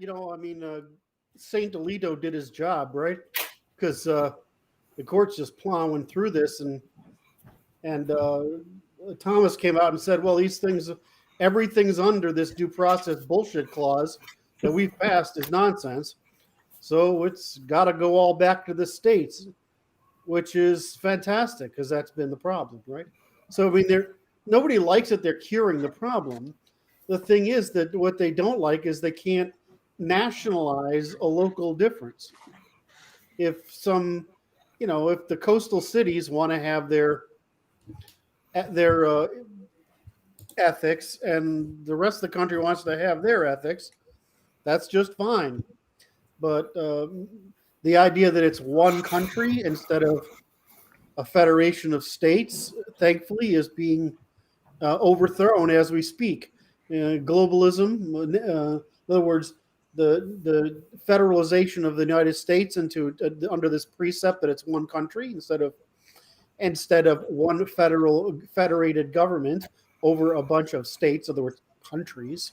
I mean, Saint Alito did his job, right? Because the court's just plowing through this, and Thomas came out and said, "Well, these things, everything's under this due process bullshit clause that we've passed is nonsense. So it's got to go all back to the states," which is fantastic because that's been the problem, right? So I mean, nobody likes that they're curing the problem. The thing is that what they don't like is they can't nationalize a local difference. If some, if the coastal cities want to have their ethics and the rest of the country wants to have their ethics, that's just fine. But the idea that it's one country instead of a federation of states, thankfully, is being overthrown as we speak. Globalism, in other words, the federalization of the United States into under this precept that it's one country instead of one federated government over a bunch of states, in other words, countries,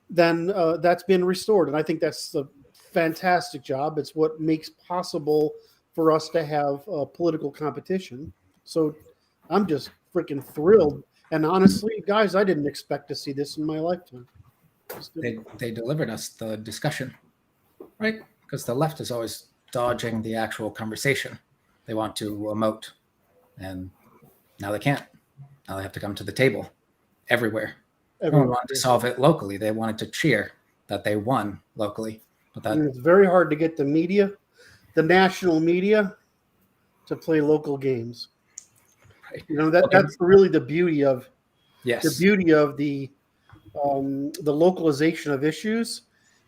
then that's been restored. And I think that's a fantastic job. It's what makes possible for us to have political competition. So I'm just freaking thrilled. And honestly, guys, I didn't expect to see this in my lifetime. They delivered us the discussion, right? Because the left is always dodging the actual conversation. They want to emote, and now they can't. Now they have to come to the table everywhere. Everyone wanted to solve it locally. They wanted to cheer that they won locally. But it's very hard to get the media, the national media, to play local games. Right. That's really the beauty of the localization of issues,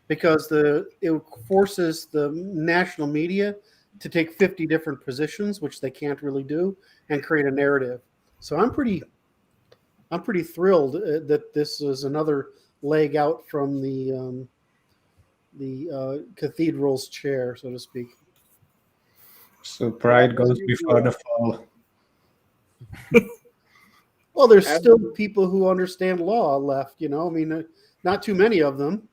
because it forces the national media to take 50 different positions, which they can't really do, and create a narrative. So I'm pretty thrilled that this is another leg out from the cathedral's chair, so to speak. So pride goes before the fall. Well, there's still people who understand law left, I mean, not too many of them.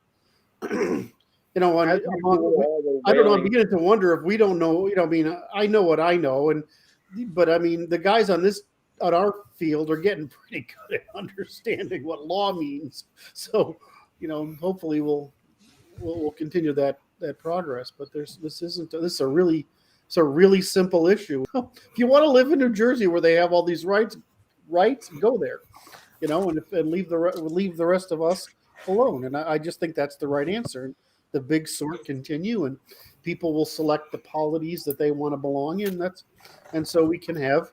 I don't know. I'm beginning to wonder if we don't know. I mean, I know what I know, but I mean, the guys on our field are getting pretty good at understanding what law means. So, hopefully we'll continue that progress. But this is a really simple issue. If you want to live in New Jersey where they have all these rights, go there, and leave the rest of us alone. And I just think that's the right answer. The big sort continue, and people will select the polities that they want to belong in. And so we can have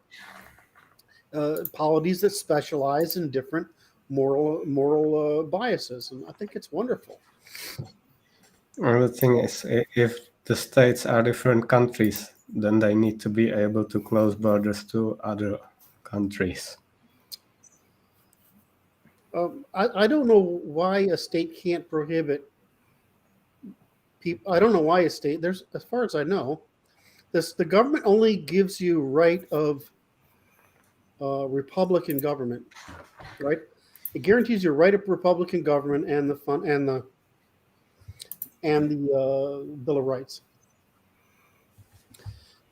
polities that specialize in different moral biases, and I think it's wonderful. And the thing is, if the states are different countries, then they need to be able to close borders to other countries. I don't know why a state can't prohibit people. I don't know why a state, as far as I know, the government only gives you right of Republican government, right? It guarantees your right of Republican government and the fund and the Bill of Rights.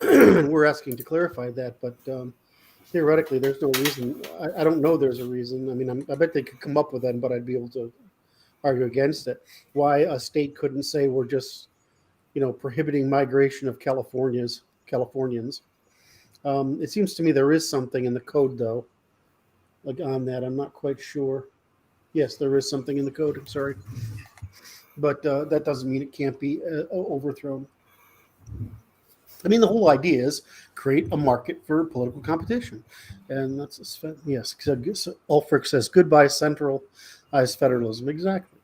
We're asking to clarify that, but theoretically, there's no reason. I don't know there's a reason. I mean, I bet they could come up with that, but I'd be able to argue against it. Why a state couldn't say we're just, prohibiting migration of Californians. It seems to me there is something in the code, though, like on that. I'm not quite sure. Yes, there is something in the code. I'm sorry. But that doesn't mean it can't be overthrown. I mean, the whole idea is create a market for political competition. And that's, yes, Ulfric says, goodbye centralized federalism. Exactly.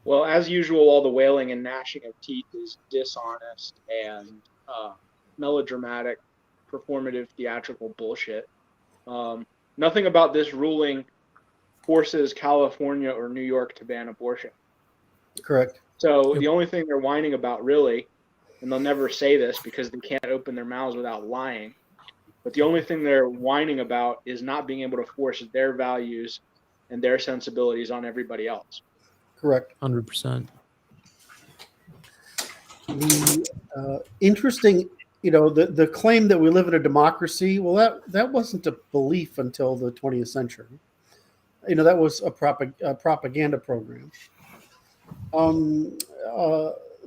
Well, as usual, all the wailing and gnashing of teeth is dishonest and melodramatic, performative, theatrical bullshit. Nothing about this ruling forces California or New York to ban abortion. Correct. So the only thing they're whining about, really, and they'll never say this because they can't open their mouths without lying, but the only thing they're whining about is not being able to force their values and their sensibilities on everybody else. Correct. 100%. The interesting, the claim that we live in a democracy, well, that wasn't a belief until the 20th century. That was a propaganda program.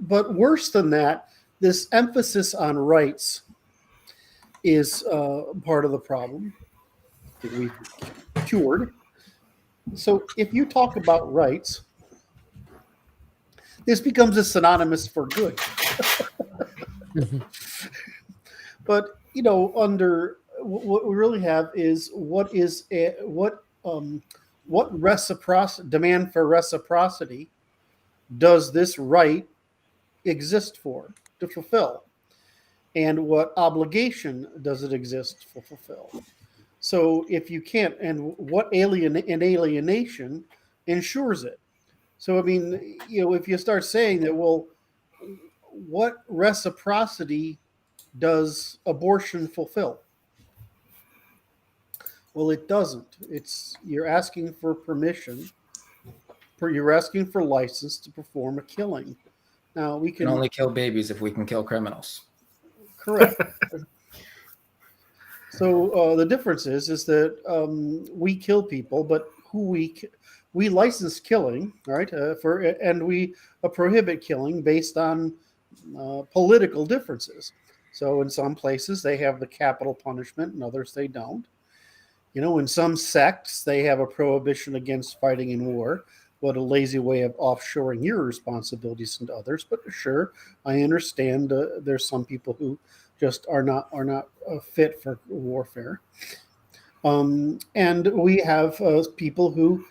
But worse than that, this emphasis on rights is part of the problem that we've cured. So if you talk about rights, this becomes a synonymous for good. But under what we really have is what demand for reciprocity does this right exist to fulfill, and what obligation does it exist to fulfill? So if you can't, and what alienation ensures it? So I mean, if you start saying that, well, what reciprocity does abortion fulfill? Well, it doesn't. You're asking for permission. You're asking for license to perform a killing. Now we can only kill babies if we can kill criminals. Correct. So the difference is that we kill people, but who we license killing, right? And we prohibit killing based on political differences. So in some places they have the capital punishment, in others they don't. In some sects they have a prohibition against fighting in war. What a lazy way of offshoring your responsibilities into others. But sure, I understand there's some people who just are not fit for warfare. And we have people who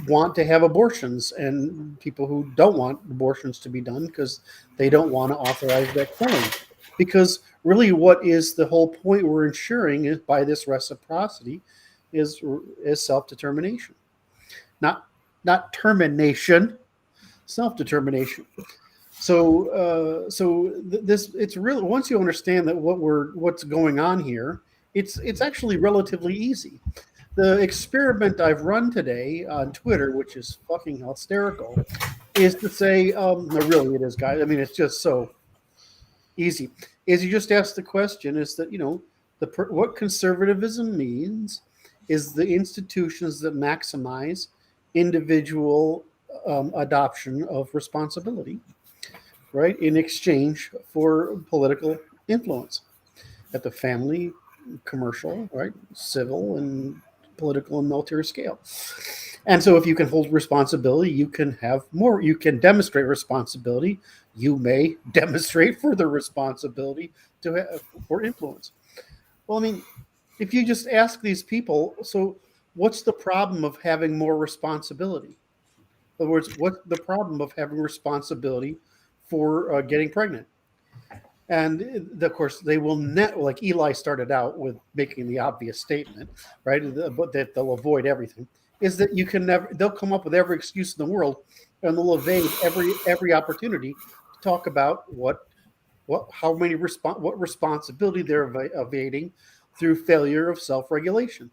want to have abortions, and people who don't want abortions to be done because they don't want to authorize that killing. Because really what is the whole point we're ensuring is by this reciprocity is self-determination. Not termination, self-determination. So it's really, once you understand that what's going on here, it's actually relatively easy. The experiment I've run today on Twitter, which is fucking hysterical, is to say, no, really it is, guys. I mean, it's just so easy. Is you just ask the question: is that what conservatism means is the institutions that maximize individual adoption of responsibility, right, in exchange for political influence at the family, commercial, right, civil, and political and military scale. And so if you can hold responsibility, you can have more, you can demonstrate responsibility, you may demonstrate further responsibility for influence. Well, I mean, if you just ask these people, so what's the problem of having more responsibility? In other words, what's the problem of having responsibility for getting pregnant? And of course, they will like Eli started out with making the obvious statement, right? But that they'll avoid everything. Is that you can never? They'll come up with every excuse in the world, and they'll evade every opportunity to talk about what responsibility they're evading through failure of self-regulation.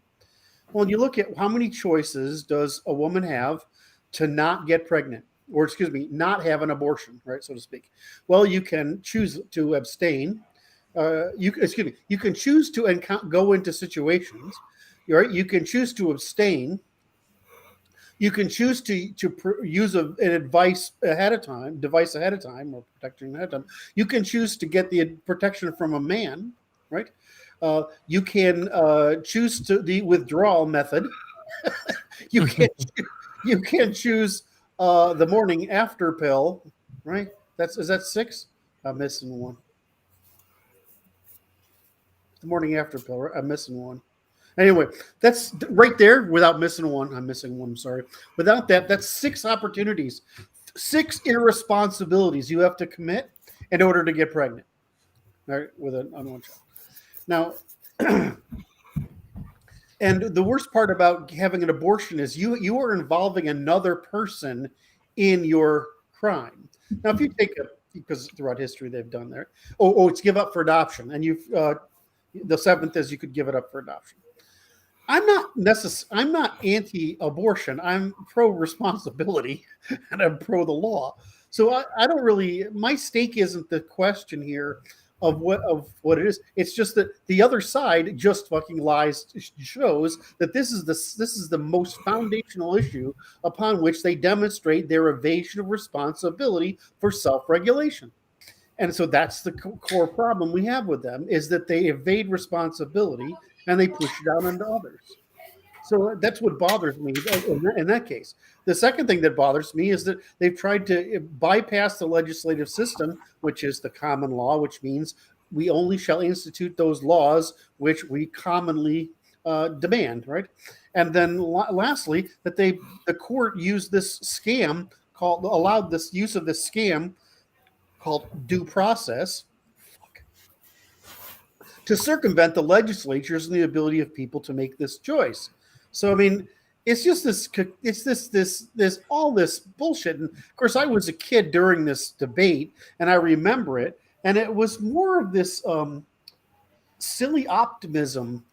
Well, you look at how many choices does a woman have to not get pregnant, or not have an abortion, right, so to speak. Well, you can choose to abstain. You can choose to go into situations. Right? You can choose to abstain. You can choose to use an device ahead of time, or protection ahead of time. You can choose to get the protection from a man, right? You can choose the withdrawal method. You can choose the morning after pill, right? Is that 6? I'm missing one. The morning after pill, right? I'm missing one. Anyway, that's right there without missing one. I'm missing one, sorry. Without that, that's 6 opportunities, 6 irresponsibilities you have to commit in order to get pregnant, right, with an unwanted child. Now, and the worst part about having an abortion is you are involving another person in your crime. Now, if you take because throughout history they've done that. Oh, it's give up for adoption, and the 7th is you could give it up for adoption. I'm not anti-abortion. I'm pro-responsibility, and I'm pro the law. So I don't really. My stake isn't the question here of what it is. It's just that the other side just fucking lies. Shows that this is the most foundational issue upon which they demonstrate their evasion of responsibility for self-regulation. And so that's the core problem we have with them, is that they evade responsibility and they push it out onto others. So that's what bothers me in that case. The second thing that bothers me is that they've tried to bypass the legislative system, which is the common law, which means we only shall institute those laws which we commonly demand, right? And then lastly, that the court used this scam allowed this use of this scam called due process to circumvent the legislatures and the ability of people to make this choice. So, I mean, it's just this all this bullshit. And of course, I was a kid during this debate, and I remember it, and it was more of this silly optimism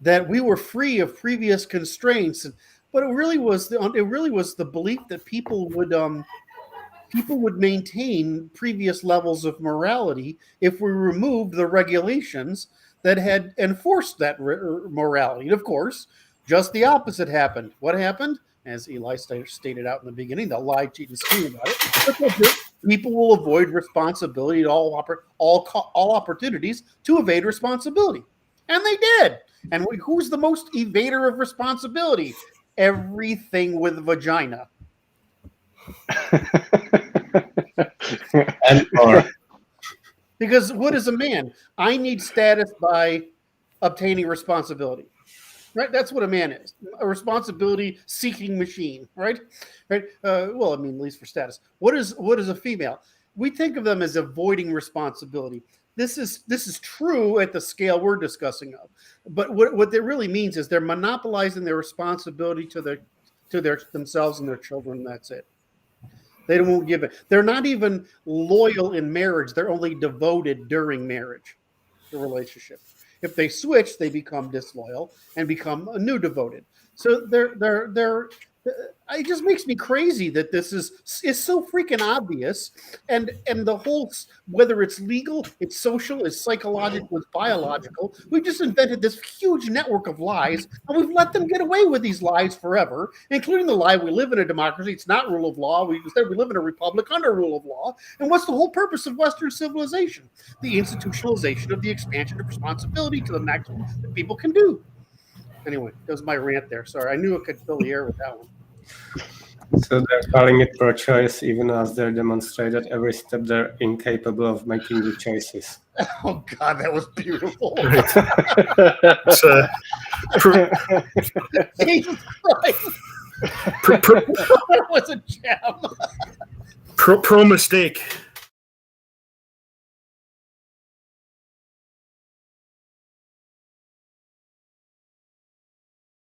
that we were free of previous constraints, but it really was the belief that people would maintain previous levels of morality if we removed the regulations that had enforced that morality. And of course, just the opposite happened. What happened? As Eli stated out in the beginning, they'll lie, cheat, and scheme about it. But people will avoid responsibility at all opportunities to evade responsibility. And they did. And who's the most evader of responsibility? Everything with a vagina. And more. Because what is a man? I need status by obtaining responsibility. Right? That's what a man is. A responsibility-seeking machine, right? Right? Well, I mean, at least for status. What is a female? We think of them as avoiding responsibility. This is true at the scale we're discussing of. But what that really means is they're monopolizing their responsibility to themselves and their children. That's it. They won't give it. They're not even loyal in marriage. They're only devoted during marriage, the relationship. If they switch, they become disloyal and become a new devoted. So it just makes me crazy that this is so freaking obvious, and the whole, whether it's legal, it's social, it's psychological, it's biological, we've just invented this huge network of lies, and we've let them get away with these lies forever, including the lie we live in a democracy, it's not rule of law, we live in a republic under rule of law. And what's the whole purpose of Western civilization? The institutionalization of the expansion of responsibility to the maximum that people can do. Anyway, that was my rant there. Sorry, I knew I could fill the air with that one. So they're calling it pro-choice, even as they're demonstrated every step they're incapable of making the choices. Oh God, that was beautiful. Jesus Christ. Pro That was a gem. Pro mistake.